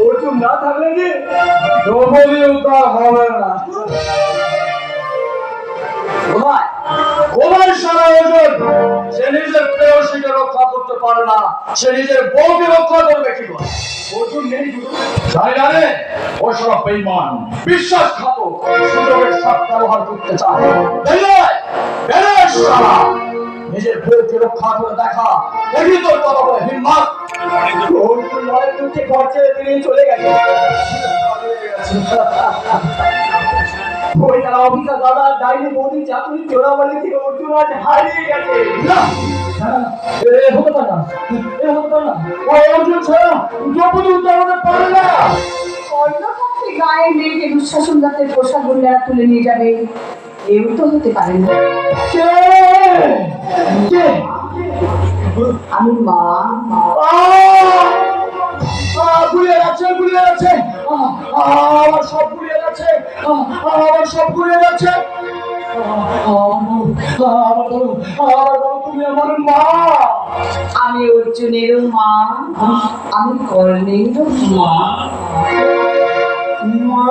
অর্জুন না থাকলে যে দ্রৌপদীও তা হবে না। সে নিজের প্রেয়সীকে রক্ষা করতে পারে না, সে নিজের বউকে রক্ষা করবে কি করে? অর্জুন নেই জানি না রে, ওসব বেঈমান বিশ্বাসঘাতক সুযোগের সাথে ব্যবহার করতে চায়। নিজের বউকে রক্ষা করে দেখা, দেখি তোর কত বড় হিম্মত। অর্জুন নয় তুই ঘর ছেড়ে বেরিয়ে চলে গেছে। ওই তারা অফিসার দাদা ডাইনি বৌদি চাকরি চোরাবালি থেকে অর্জুন আজ হারিয়ে গেছে। হতে পারে না, হতে পারে না। ওই অর্জুন ছাড়া দ্রৌপদী উদ্ধার হতে পারে না। অন্যপক্ষে গায়ের মেয়েকে দুঃশাসন দাঁতের পোশাক গুন্ডারা তুলে নিয়ে যাবে, এও তো হতে পারে না। আমি মা গুলিয়ে যাচ্ছে, গুলিয়ে যাচ্ছে, আমার সব গুলিয়ে যাচ্ছে, আমার সব গুলিয়ে যাচ্ছে। তুমি আমার মা। আমি অর্জুনেরও মা, আমি কর্ণেরও মা। মা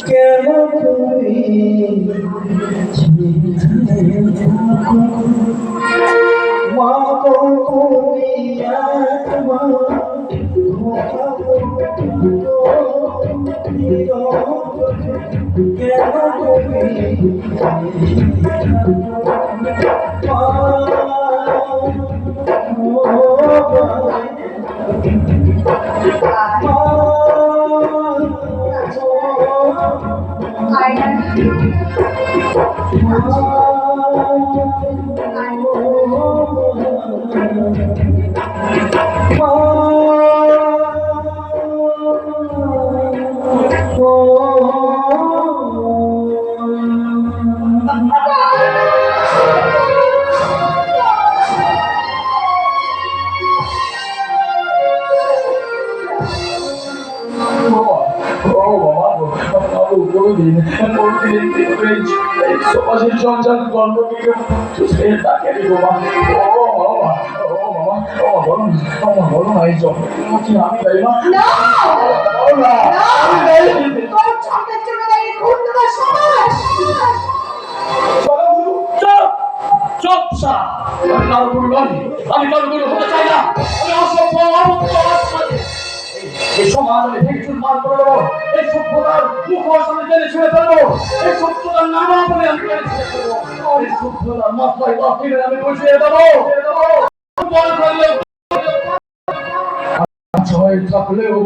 কেন তুমি মা তুমি সমাজের জঞ্জাল গল্প থেকে তাকে বলো না এই জন্য কি আমি তাই না। আমি কারো গুরু হতে চাই না, আমি অসভ্য এই সমাজ আমি ভেঙে চুরমার করে দেবো, এই সভ্যতার মুখোশ আমি টেনে ছিঁড়ে ফেলবো, এই সভ্যতার নামা বলে আমি টেনে ছিঁড়ে ফেলবো, এই সভ্যতার মাথায় বাতিলে আমি বসিয়ে দেবো। জয় থাকলেও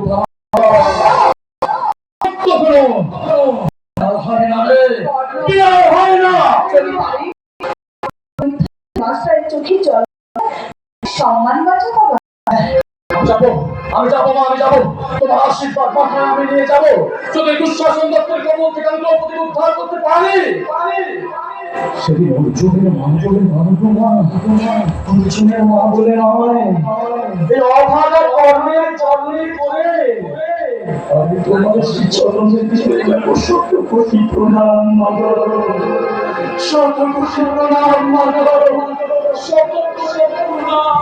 হয় না রে, হয় না। চোখে জল সম্মান বাঁচা বাবা। আমি যাবো মা, আমি যাবো, তোমার আশীর্বাদ মাথায় আমি নিয়ে যাবো। যদি দুঃশাসন দপ্তরের কবল থেকে আমি দ্রৌপদীকে উদ্ধার করতে পারি, সেদিন অর্জুনের মা বলে অর্জুনের মা বলে নয়, এই অভাগা কর্মের চরণে করে আমি তোমার শ্রী চরণে দিয়ে যাবো শত কোটি প্রণাম মাগো, শত কোটি প্রণাম মাগো, শত কোটি প্রণাম।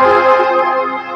Oh,